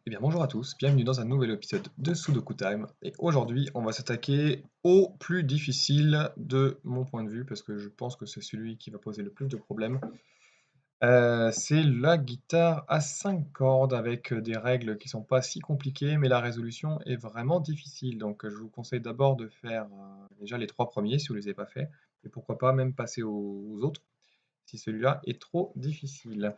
Eh bien bonjour à tous, bienvenue dans un nouvel épisode de Sudoku Time. Et aujourd'hui, on va s'attaquer au plus difficile de mon point de vue, parce que je pense que c'est celui qui va poser le plus de problèmes. C'est la guitare à 5 cordes avec des règles qui sont pas si compliquées, mais la résolution est vraiment difficile. Donc je vous conseille d'abord de faire déjà les 3 premiers si vous ne les avez pas faits, et pourquoi pas même passer aux autres si celui-là est trop difficile.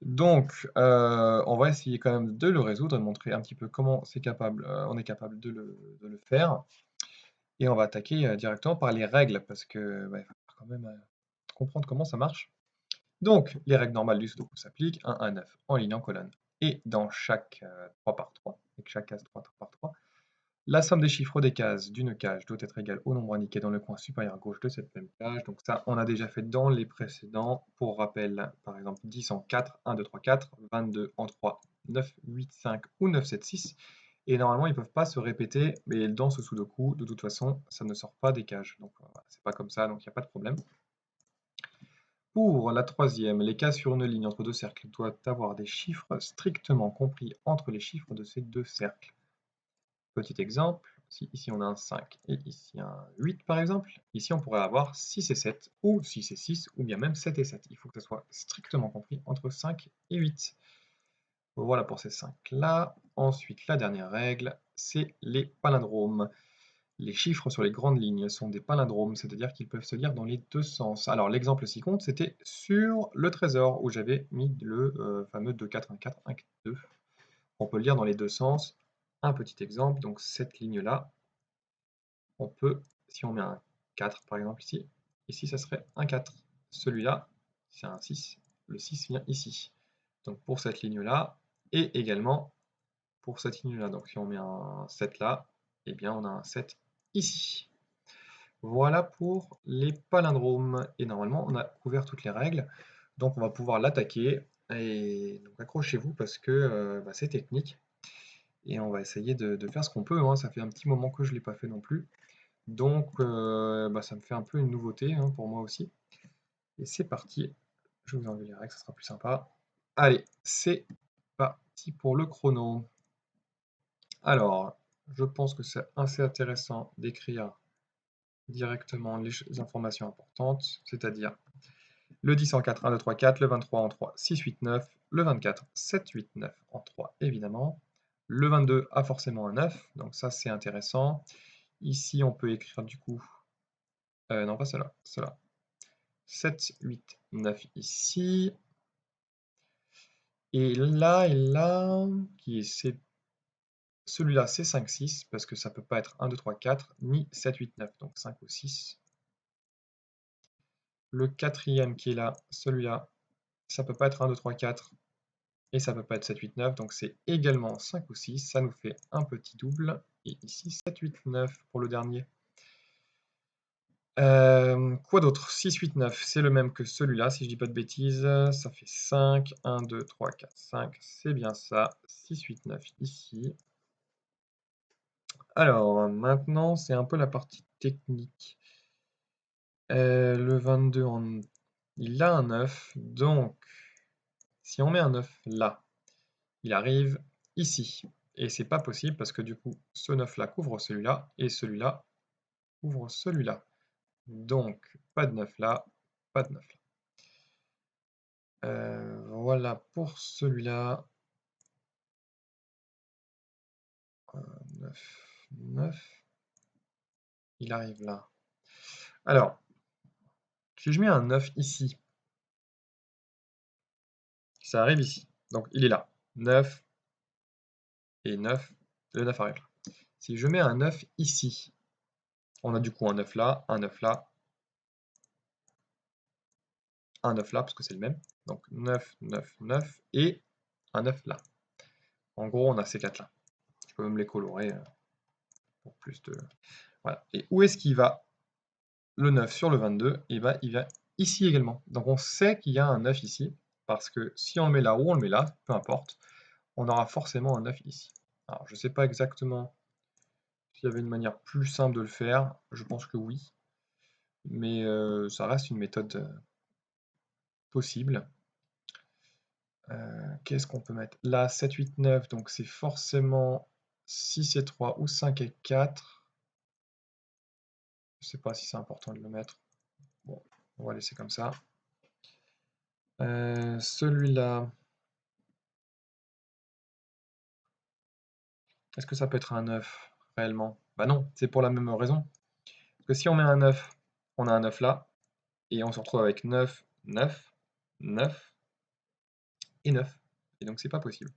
Donc, on va essayer quand même de le résoudre et de montrer un petit peu comment on est capable de le faire. Et on va attaquer directement par les règles, parce que bah, il va falloir quand même comprendre comment ça marche. Donc, les règles normales du Sudoku s'appliquent, 1 à 9 en ligne, en colonne, et dans chaque 3 par 3, avec chaque case 3 par 3. La somme des chiffres des cases d'une cage doit être égale au nombre indiqué dans le coin supérieur gauche de cette même cage. Donc ça, on a déjà fait dans les précédents. Pour rappel, par exemple, 10 en 4, 1, 2, 3, 4, 22 en 3, 9, 8, 5 ou 9, 7, 6. Et normalement, ils ne peuvent pas se répéter, mais dans ce Sudoku, de toute façon, ça ne sort pas des cages. Donc voilà, c'est pas comme ça, donc il n'y a pas de problème. Pour la troisième, les cases sur une ligne entre deux cercles doivent avoir des chiffres strictement compris entre les chiffres de ces deux cercles. Petit exemple, si ici on a un 5 et ici un 8 par exemple, ici on pourrait avoir 6 et 7, ou 6 et 6, ou bien même 7 et 7. Il faut que ça soit strictement compris entre 5 et 8. Voilà pour ces 5-là. Ensuite, la dernière règle, c'est les palindromes. Les chiffres sur les grandes lignes sont des palindromes, c'est-à-dire qu'ils peuvent se lire dans les deux sens. Alors l'exemple ci compte, c'était sur le trésor, où j'avais mis le fameux 2, 4, 1, 4, 1, 2. On peut le lire dans les deux sens. Un petit exemple, donc cette ligne-là, on peut, si on met un 4 par exemple ici ça serait un 4. Celui-là, c'est un 6, le 6 vient ici. Donc pour cette ligne-là, et également pour cette ligne-là. Donc si on met un 7 là, eh bien on a un 7 ici. Voilà pour les palindromes. Et normalement, on a couvert toutes les règles. Donc on va pouvoir l'attaquer. Et donc accrochez-vous parce que bah, c'est technique. Et on va essayer de faire ce qu'on peut, hein. Ça fait un petit moment que je ne l'ai pas fait non plus. Donc, bah, ça me fait un peu une nouveauté hein, pour moi aussi. Et c'est parti. Je vais vous enlever les règles, ça sera plus sympa. Allez, c'est parti pour le chrono. Alors, je pense que c'est assez intéressant d'écrire directement les informations importantes, c'est-à-dire le 10 en 4, 1, 2, 3, 4, le 23 en 3, 6, 8, 9, le 24, 7, 8, 9 en 3, évidemment. Le 22 a forcément un 9, donc ça c'est intéressant. Ici, on peut écrire du coup... non, pas cela, cela. 7, 8, 9 ici. Et là, qui est celui-là, c'est 5, 6, parce que ça ne peut pas être 1, 2, 3, 4, ni 7, 8, 9, donc 5 ou 6. Le quatrième qui est là, celui-là, ça ne peut pas être 1, 2, 3, 4, et ça ne peut pas être 7, 8, 9, donc c'est également 5 ou 6, ça nous fait un petit double, et ici 7, 8, 9 pour le dernier. Quoi d'autre? 6, 8, 9, c'est le même que celui-là, si je dis pas de bêtises. Ça fait 5, 1, 2, 3, 4, 5, c'est bien ça. 6, 8, 9 ici. Alors, maintenant, c'est un peu la partie technique. Le 22, il a un 9, donc si on met un 9 là, il arrive ici. Et c'est pas possible parce que du coup, ce 9-là couvre celui-là, et celui-là couvre celui-là. Donc, pas de 9 là, pas de 9 là. Voilà pour celui-là. 9, 9. Il arrive là. Alors, si je mets un 9 ici, ça arrive ici. Donc il est là. 9 et 9, le 9 arrive là. Si je mets un 9 ici, on a du coup un 9 là, un 9 là, un 9 là, parce que c'est le même. Donc 9, 9, 9 et un 9 là. En gros, on a ces 4 là. Je peux même les colorer pour plus de... Voilà. Et où est-ce qu'il va le 9 sur le 22? Et bah, il va ici également. Donc on sait qu'il y a un 9 ici, parce que si on le met là ou on le met là, peu importe, on aura forcément un 9 ici. Alors je ne sais pas exactement s'il y avait une manière plus simple de le faire, je pense que oui, mais ça reste une méthode possible. Qu'est-ce qu'on peut mettre? Là, 7, 8, 9, donc c'est forcément 6 et 3 ou 5 et 4. Je sais pas si c'est important de le mettre. Bon, on va laisser comme ça. Celui-là, est-ce que ça peut être un 9 réellement? Bah non, c'est pour la même raison. Parce que si on met un 9, on a un 9 là, et on se retrouve avec 9, 9, 9 et 9. Et donc c'est pas possible.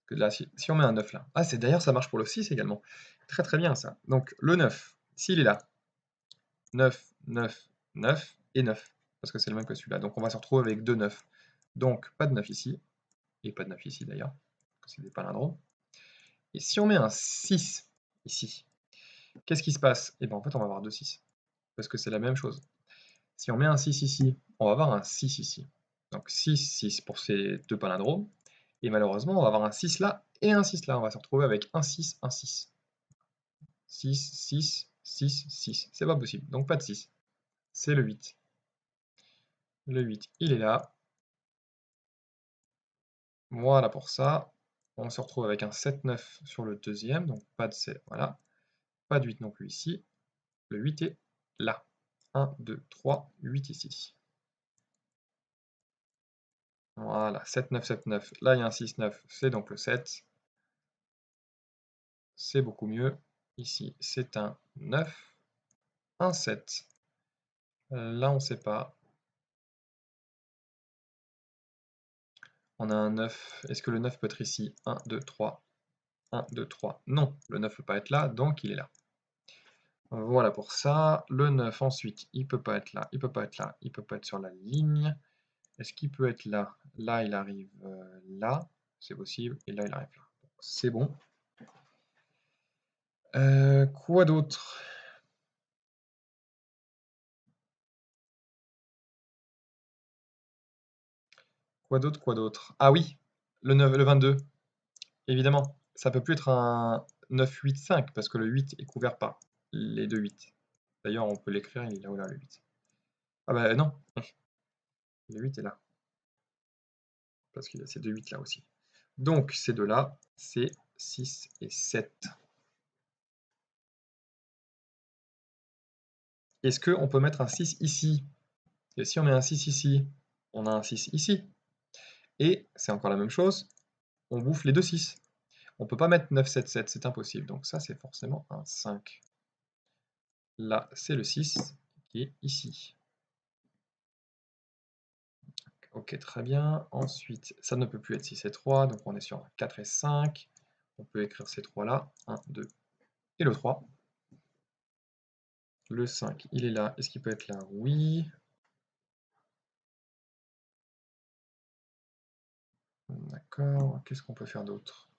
Que là, si on met un 9 là. Ah, d'ailleurs, ça marche pour le 6 également. Très très bien ça. Donc le 9, s'il est là, 9, 9, 9 et 9. Parce que c'est le même que celui-là. Donc on va se retrouver avec 2 9. Donc pas de 9 ici. Et pas de 9 ici d'ailleurs. Parce que c'est des palindromes. Et si on met un 6 ici, qu'est-ce qui se passe? Et bien en fait on va avoir 2 6. Parce que c'est la même chose. Si on met un 6 ici, on va avoir un 6 ici. Donc 6, 6 pour ces deux palindromes. Et malheureusement, on va avoir un 6 là et un 6 là. On va se retrouver avec un 6, un 6. 6, 6, 6, 6. C'est pas possible. Donc pas de 6. C'est le 8. Le 8, il est là. Voilà pour ça. On se retrouve avec un 7, 9 sur le deuxième. Donc pas de 7. Voilà. Pas de 8 non plus ici. Le 8 est là. 1, 2, 3, 8 ici. Voilà, 7, 9, 7, 9. Là, il y a un 6, 9. C'est donc le 7. C'est beaucoup mieux. Ici, c'est un 9, un 7. Là, on ne sait pas. On a un 9. Est-ce que le 9 peut être ici? 1, 2, 3. 1, 2, 3. Non, le 9 ne peut pas être là, donc il est là. Voilà pour ça. Le 9, ensuite, il ne peut pas être là, il ne peut pas être là, il ne peut pas être sur la ligne. Est-ce qu'il peut être là? Là, il arrive là, c'est possible, et là, il arrive là. C'est bon. Quoi d'autre? Quoi d'autre? Quoi d'autre? Ah oui, le 9, le 22. Évidemment, ça peut plus être un 9, 8, 5, parce que le 8 est couvert par les deux 8. D'ailleurs, on peut l'écrire, il est là où là, le 8. Ah bah non, le 8 est là, parce qu'il y a ces deux 8 là aussi. Donc, ces deux-là, c'est 6 et 7. Est-ce qu'on peut mettre un 6 ici? Et si on met un 6 ici, on a un 6 ici. Et c'est encore la même chose, on bouffe les deux 6. On ne peut pas mettre 9, 7, 7, c'est impossible. Donc ça, c'est forcément un 5. Là, c'est le 6 qui est ici. Ok, très bien. Ensuite, ça ne peut plus être 6 et 3, donc on est sur 4 et 5. On peut écrire ces 3 là, 1, 2 et le 3. Le 5, il est là. Est-ce qu'il peut être là? Oui. D'accord. Qu'est-ce qu'on peut faire d'autre?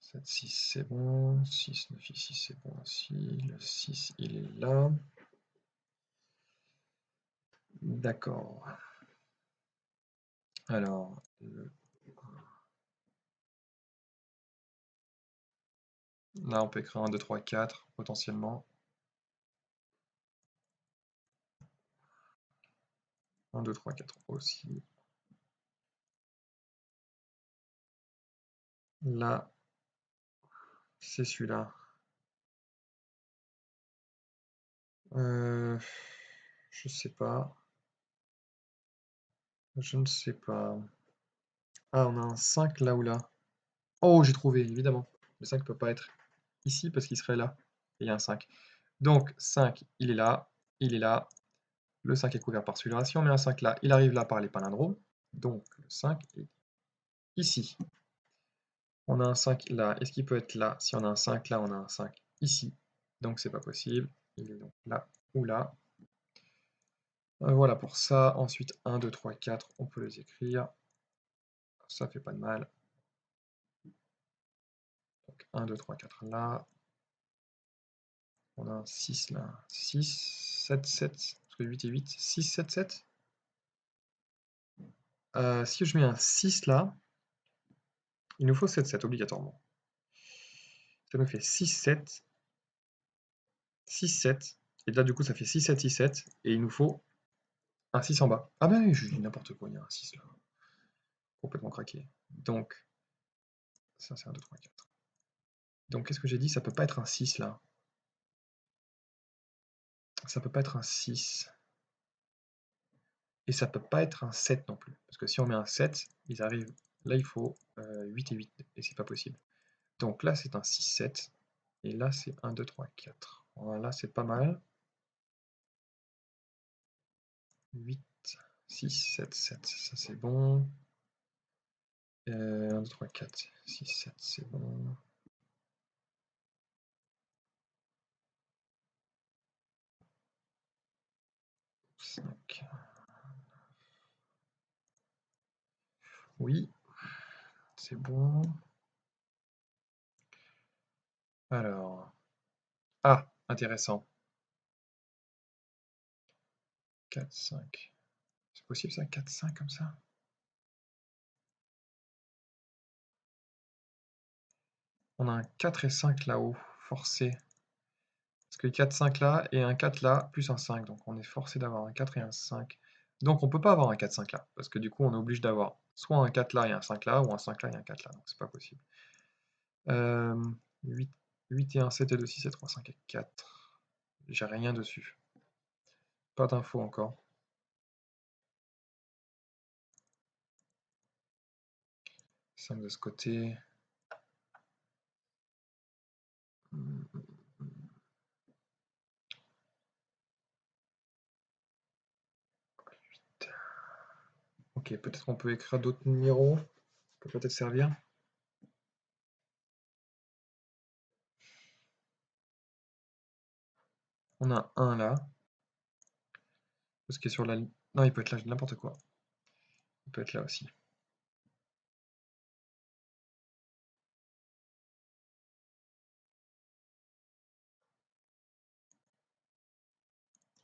7, 6, c'est bon. 6, 9 ici, c'est bon aussi. Le 6, il est là. D'accord. Alors, là, on peut écrire 1, 2, 3, 4, potentiellement. 1, 2, 3, 4 aussi. Là, c'est celui-là. Je sais pas. Je ne sais pas. Ah, on a un 5 là ou là. Oh, j'ai trouvé, évidemment. Le 5 ne peut pas être ici parce qu'il serait là. Et il y a un 5. Donc, 5, il est là. Il est là. Le 5 est couvert par celui-là. Si on met un 5 là, il arrive là par les palindromes. Donc, le 5 est ici. On a un 5 là. Est-ce qu'il peut être là? Si on a un 5 là, on a un 5 ici. Donc, c'est pas possible. Il est donc là ou là. Voilà pour ça. Ensuite, 1, 2, 3, 4, on peut les écrire. Ça fait pas de mal. Donc 1, 2, 3, 4 là. On a un 6 là. 6, 7, 7. Parce que 8 et 8. 6, 7, 7. Si je mets un 6 là, il nous faut 7, 7 obligatoirement. Ça nous fait 6, 7. 6, 7. Et là, du coup, ça fait 6, 7, 6, 7. Et il nous faut Un 6 en bas. Ah bah oui, je dis n'importe quoi, il y a un 6 là. Complètement craqué. Donc, ça c'est un 2, 3, 4. Donc qu'est-ce que j'ai dit? Ça peut pas être un 6 là. Ça peut pas être un 6. Et ça peut pas être un 7 non plus. Parce que si on met un 7, ils arrivent. Là, il faut 8 et 8. Et c'est pas possible. Donc là, c'est un 6, 7. Et là, c'est 1, 2, 3, 4. Voilà, c'est pas mal. 8, 6, 7, 7. Ça, c'est bon. 1, 2, 3, 4, 6, 7, c'est bon. Cinq. Oui, c'est bon. Alors. Ah, intéressant. 4, 5. C'est possible ça, 4, 5 comme ça? On a un 4 et 5 là-haut, forcé. Parce que 4, 5 là et un 4 là, plus un 5. Donc on est forcé d'avoir un 4 et un 5. Donc on peut pas avoir un 4, 5 là. Parce que du coup on est obligé d'avoir soit un 4 là et un 5 là, ou un 5 là et un 4 là. Donc c'est pas possible. 8, 8 et 1, 7 et 2, 6 et 3, 5 et 4. J'ai rien dessus. Pas d'infos encore. 5 de ce côté. Ok, peut-être qu'on peut écrire d'autres numéros. Ça peut peut-être servir. On a un 1 là. Parce qu'il est sur la ligne. Non, il peut être là, n'importe quoi. Il peut être là aussi.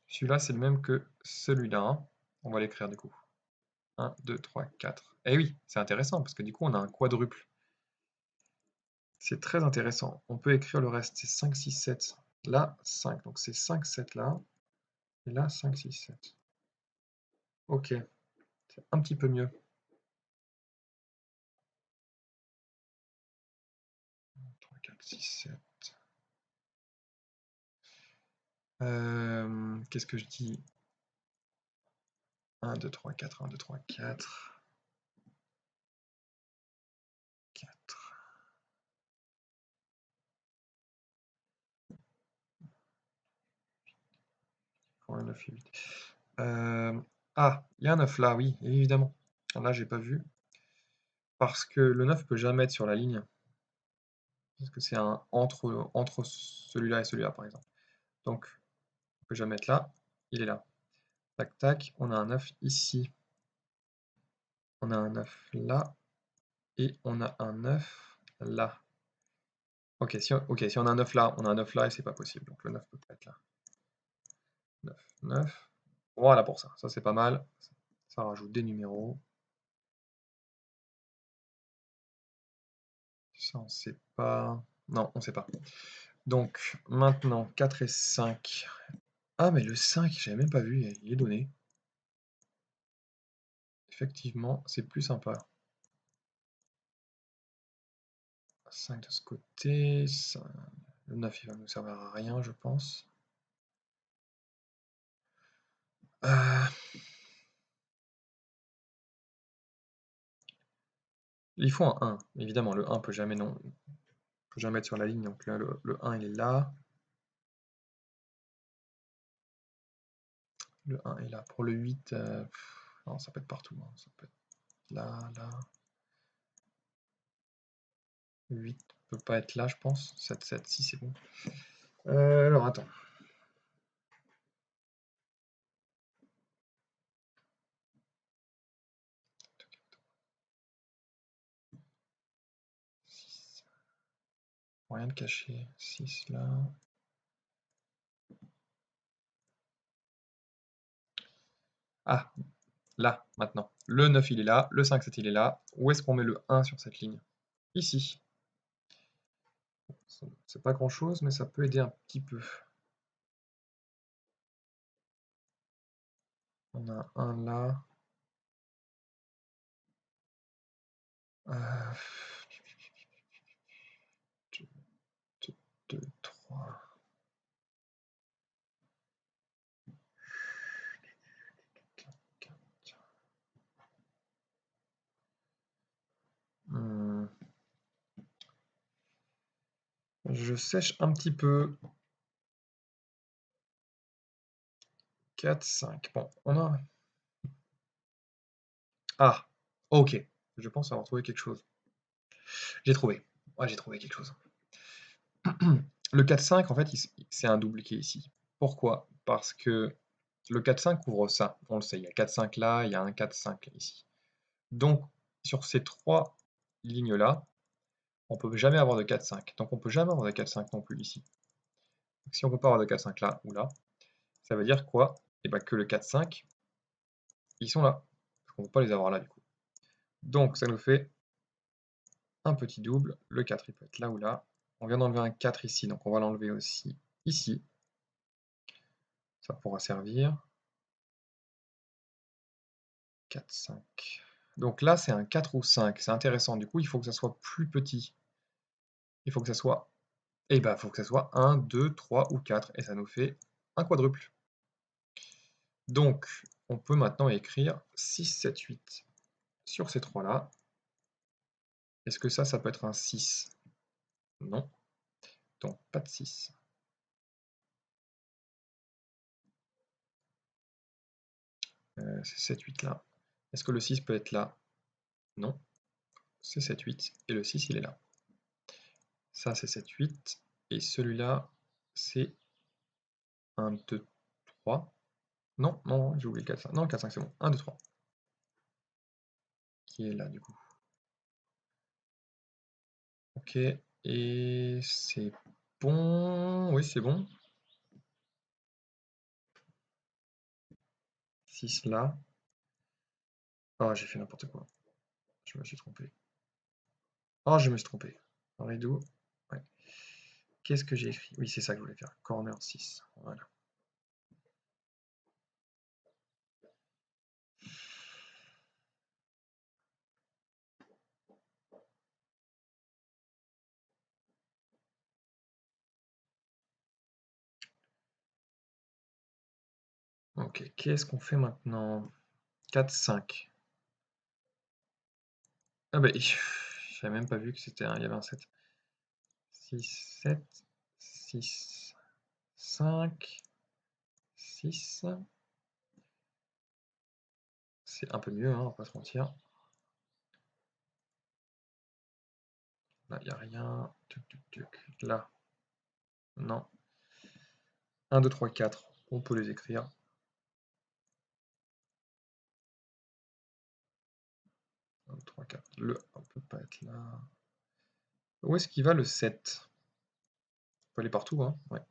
Celui-là, c'est le même que celui-là. Hein. On va l'écrire du coup. 1, 2, 3, 4. Eh oui, c'est intéressant, parce que du coup, on a un quadruple. C'est très intéressant. On peut écrire le reste. C'est 5, 6, 7. Là, 5. Donc c'est 5, 7 là. Et là, 5, 6, 7. Ok. C'est un petit peu mieux. 3, 4, 6, 7. Qu'est-ce que je dis? 1, 2, 3, 4, 1, 2, 3, 4. 4. Pour un 9 et 8. Ah, il y a un 9 là, oui, évidemment. Là, j'ai pas vu. Parce que le 9 peut jamais être sur la ligne. Parce que c'est un entre celui-là et celui-là, par exemple. Donc, on peut jamais être là. Il est là. Tac, tac. On a un 9 ici. On a un 9 là. Et on a un 9 là. Ok, si on a un 9 là, on a un 9 là et c'est pas possible. Donc le 9 peut pas être là. 9, 9. Voilà pour ça. Ça, c'est pas mal. Ça rajoute des numéros. Ça, on sait pas. Non, on sait pas. Donc, maintenant, 4 et 5. Ah, mais le 5, j'avais même pas vu, il est donné. Effectivement, c'est plus sympa. 5 de ce côté. Le 9, il va nous servir à rien, je pense. Il faut un 1. Évidemment, le 1 peut jamais, non, peut jamais être sur la ligne. Donc là, le 1, il est là. Le 1 est là. Pour le 8, non, ça peut être partout. Hein. Ça peut être là, là. Le 8 peut pas être là, je pense. 7, 7, 6, c'est bon. Alors, attends. Rien de caché. 6 là. Ah, là, maintenant. Le 9, il est là. Le 5, 7, il est là. Où est-ce qu'on met le 1 sur cette ligne? Ici. C'est pas grand-chose, mais ça peut aider un petit peu. On a un là. 2, 3. Je sèche un petit peu. 4, 5. Bon, on a... Ah, ok. Je pense avoir trouvé quelque chose. J'ai trouvé. Ouais, j'ai trouvé quelque chose. Le 4-5, en fait, c'est un double qui est ici. Pourquoi? Parce que le 4-5 couvre ça. On le sait, il y a 4-5 là, il y a un 4-5 ici. Donc, sur ces trois lignes-là, on ne peut jamais avoir de 4-5. Donc, on ne peut jamais avoir de 4-5 non plus ici. Donc, si on ne peut pas avoir de 4-5 là ou là, ça veut dire quoi? Eh ben, que le 4-5, ils sont là. Parce qu'on ne peut pas les avoir là, du coup. Donc, ça nous fait un petit double. Le 4, il peut être là ou là. On vient d'enlever un 4 ici, donc on va l'enlever aussi ici. Ça pourra servir. 4, 5. Donc là, c'est un 4 ou 5. C'est intéressant. Du coup, il faut que ça soit plus petit. Il faut que ça soit... Eh ben, il faut que ça soit 1, 2, 3 ou 4. Et ça nous fait un quadruple. Donc, on peut maintenant écrire 6, 7, 8 sur ces trois-là. Est-ce que ça peut être un 6? Non. Donc, pas de 6. C'est 7, 8 là. Est-ce que le 6 peut être là? Non. C'est 7, 8. Et le 6, il est là. Ça, c'est 7, 8. Et celui-là, c'est 1, 2, 3. Non, non, j'ai oublié le 4, 5. Non, le 4, 5, c'est bon. 1, 2, 3. Qui est là, du coup. Ok, et c'est bon. Oui, c'est bon. 6 là. Ah, j'ai fait n'importe quoi. Je me suis trompé. Ah, je me suis trompé. Rideau. Ouais. Qu'est-ce que j'ai écrit? Oui, c'est ça que je voulais faire. Corner 6. Voilà. Ok, qu'est-ce qu'on fait maintenant? 4, 5. Ah bah, j'avais même pas vu que c'était il y avait un 7. 6, 7, 6, 5, 6. C'est un peu mieux, hein, on va pas se mentir. Là, il n'y a rien. Tuc, tuc, tuc. Là, non. 1, 2, 3, 4. On peut les écrire. 1, 2, 3, 4. Le 1 peut pas être là. Où est-ce qu'il va le 7? On peut aller partout, hein. Ouais.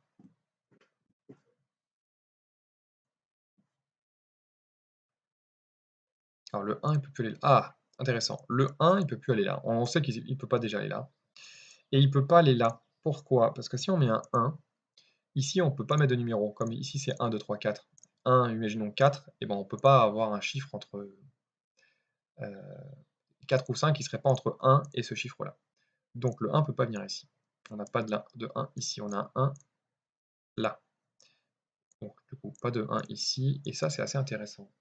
Alors le 1, il peut plus aller là. Ah, intéressant. Le 1, il peut plus aller là. On sait qu'il ne peut pas déjà aller là. Et il peut pas aller là. Pourquoi? Parce que si on met un 1, ici, on peut pas mettre de numéro. Comme ici, c'est 1, 2, 3, 4. 1, imaginons 4, et ben on peut pas avoir un chiffre entre 4 ou 5 qui serait pas entre 1 et ce chiffre-là. Donc le 1 peut pas venir ici. On n'a pas de 1 ici, on a un 1 là. Donc du coup, pas de 1 ici, et ça c'est assez intéressant.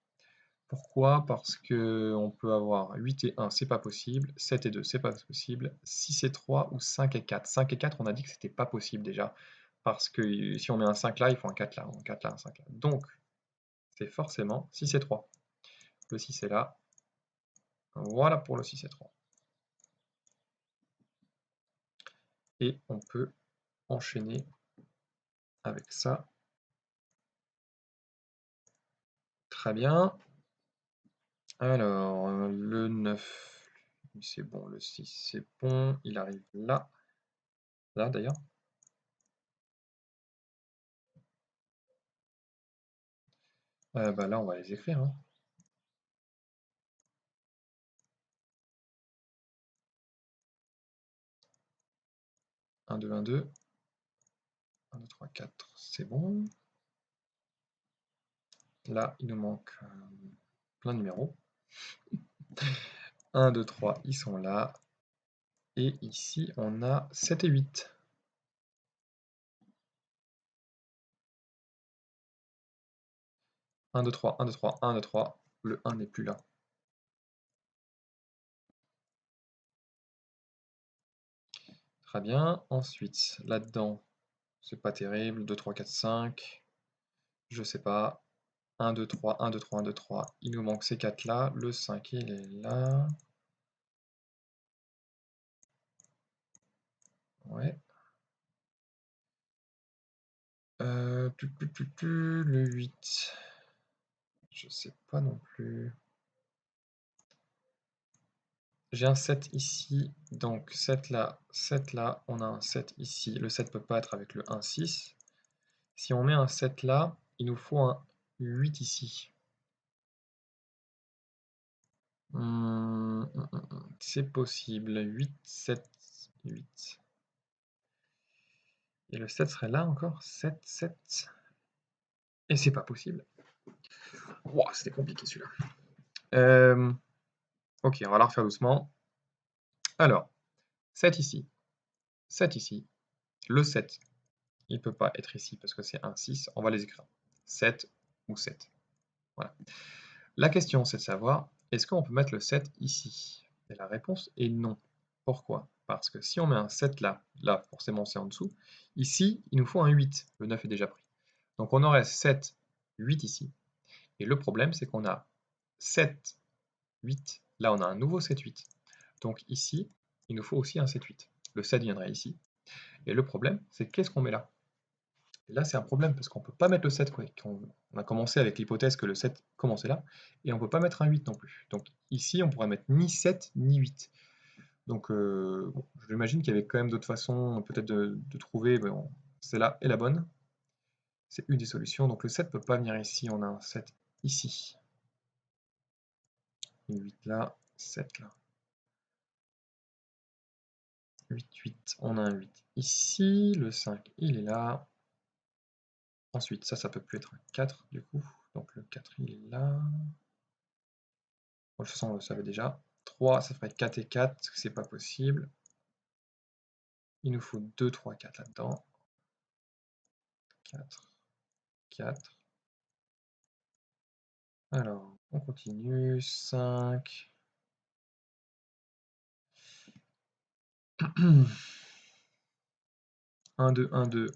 Pourquoi? Parce que on peut avoir 8 et 1, c'est pas possible, 7 et 2, c'est pas possible, 6 et 3 ou 5 et 4. 5 et 4, on a dit que c'était pas possible déjà, parce que si on met un 5 là, il faut un 4 là, un 4 là, un 5 là. Donc, c'est forcément 6 et 3. Le 6 est là. Voilà pour le 6 et 3. Et on peut enchaîner avec ça. Très bien. Alors, le 9, c'est bon, le 6, c'est bon, il arrive là. Là, d'ailleurs. Bah là, on va les écrire, hein. 1, 2, 1, 2. 1, 2, 3, 4, c'est bon. Là, il nous manque plein de numéros. 1, 2, 3, ils sont là. Et ici, on a 7 et 8. « 1, 2, 3, 1, 2, 3, 1, 2, 3. Le 1 n'est plus là. Très bien. Ensuite, là-dedans, c'est pas terrible. 2, 3, 4, 5. Je sais pas. 1, 2, 3, 1, 2, 3, 1, 2, 3. Il nous manque ces 4 là. Le 5, il est là. Ouais. Le 8. Je sais pas non plus. J'ai un 7 ici, donc 7 là, on a un 7 ici. Le 7 peut pas être avec le 1, 6. Si on met un 7 là, il nous faut un 8 ici. C'est possible. 8, 7, 8. Et le 7 serait là encore. 7, 7. Et c'est pas possible. Wow, c'était compliqué celui-là. Ok, on va la refaire doucement. Alors, 7 ici. 7 ici. Le 7, il ne peut pas être ici parce que c'est un 6. On va les écrire. 7 ou 7. Voilà. La question, c'est de savoir, est-ce qu'on peut mettre le 7 ici? Et la réponse est non. Pourquoi? Parce que si on met un 7 là, là forcément c'est en dessous, ici il nous faut un 8, le 9 est déjà pris. Donc on aurait 7, 8 ici. Et le problème c'est qu'on a 7, 8, là on a un nouveau 7, 8. Donc ici, il nous faut aussi un 7, 8. Le 7 viendrait ici. Et le problème, c'est qu'est-ce qu'on met là? Et là, c'est un problème parce qu'on ne peut pas mettre le 7. On a commencé avec l'hypothèse que le 7 commençait là, et on ne peut pas mettre un 8 non plus. Donc ici, on pourrait mettre ni 7 ni 8. Donc bon, je m'imagine qu'il y avait quand même d'autres façons peut-être de trouver, mais bon, celle-là est la bonne. C'est une des solutions. Donc le 7 ne peut pas venir ici, on a un 7 ici. 8 là, 7 là. 8, 8, on a un 8 ici, le 5 il est là. Ensuite, ça peut plus être un 4 du coup. Donc le 4 il est là. De toute façon, on le savait déjà. 3, ça ferait 4 et 4, c'est pas possible. Il nous faut 2, 3, 4 là-dedans. 4, 4. Alors, on continue. 5. 1, 2, 1, 2.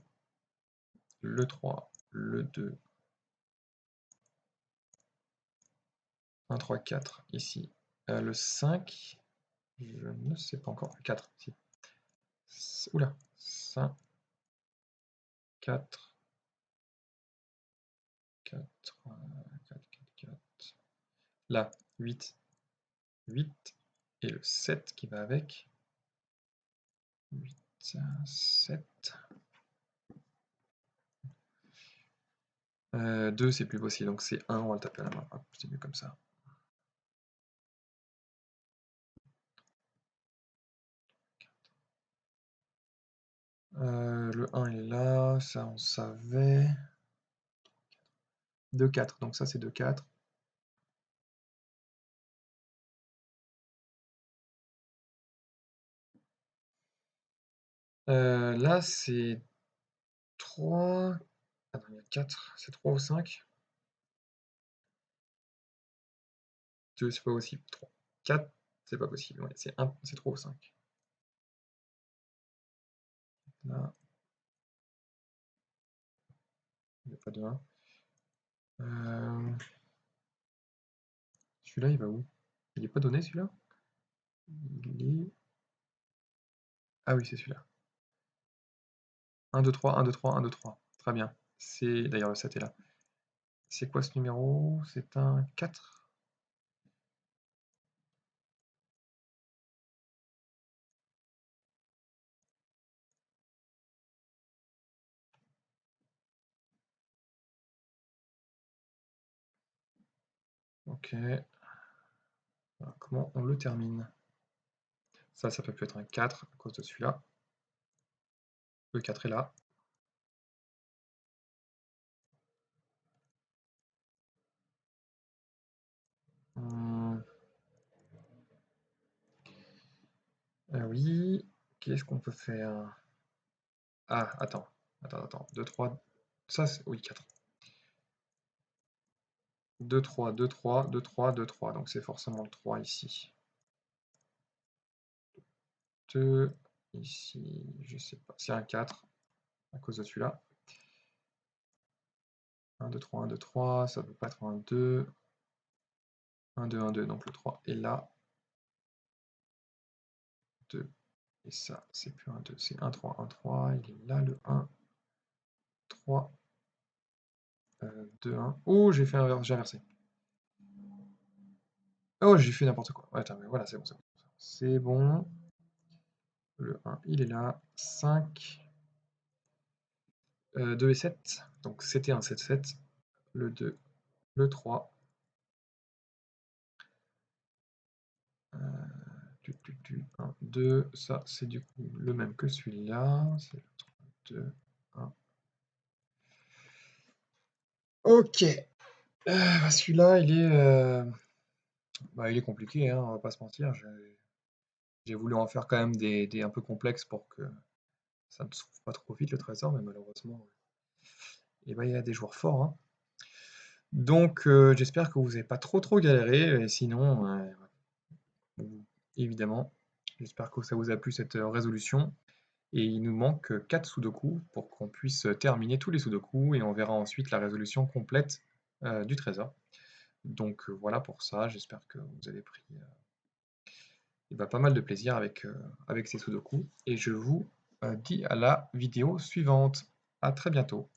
Le 3, le 2. 1, 3, 4 ici. Le 5, je ne sais pas encore. 4, si. Oula, 5, 4, 4, 4, 4, 4. Là, 8, 8. Et le 7 qui va avec. 8, 7. 2, c'est plus possible, donc c'est 1, on va le taper à la main. Hop, c'est mieux comme ça. Le 1 est là, ça on savait. 2, 4, donc ça c'est 2, 4. Là c'est 3. Attends, il y a 4, c'est 3 ou 5? 2, c'est pas possible. 3. 4, c'est pas possible. Ouais, c'est 1, c'est 3 ou 5. Là, il n'y a pas de 1. Celui-là, il va où? Il n'est pas donné celui-là? Il est... Ah oui, c'est celui-là. 1, 2, 3, 1, 2, 3, 1, 2, 3. Très bien. C'est d'ailleurs le 7 est là. C'est quoi ce numéro? C'est un 4. Ok. Alors, comment on le termine? Ça peut plus être un 4 à cause de celui-là. Le 4 est là. Oui, qu'est-ce qu'on peut faire? Ah, attends. 2, 3. Ça, oui, 4. 2, 3, 2, 3, 2, 3, 2, 3. Donc c'est forcément le 3 ici. 2, ici, je sais pas. C'est un 4 à cause de celui-là. 1, 2, 3, 1, 2, 3. Ça peut pas être un 2. 1, 2, 1, 2. Donc le 3 est là. 2. Et ça, c'est plus un 2. C'est 1, 3, 1, 3. Il est là, le 1. 3. 2, 1. Oh, j'ai inversé. Oh, j'ai fait n'importe quoi. Ouais, attends, mais voilà, c'est bon, c'est bon. C'est bon. Le 1, il est là. 5. 2 et 7. Donc c'était un 7, 7. Le 2, le 3. 1, 2. Ça, c'est du coup le même que celui-là. C'est le 3, 2, 1. Ok. Celui-là, il est compliqué, hein, on va pas se mentir. J'ai voulu en faire quand même des un peu complexes pour que ça ne s'ouvre pas trop vite le trésor, mais malheureusement, il y a des joueurs forts, hein. Donc j'espère que vous n'avez pas trop galéré, et sinon, évidemment, j'espère que ça vous a plu cette résolution. Et il nous manque 4 sudoku pour qu'on puisse terminer tous les sudoku, et on verra ensuite la résolution complète du trésor. Donc voilà pour ça, j'espère que vous avez pris pas mal de plaisir avec ces sudoku, et je vous dis à la vidéo suivante. À très bientôt.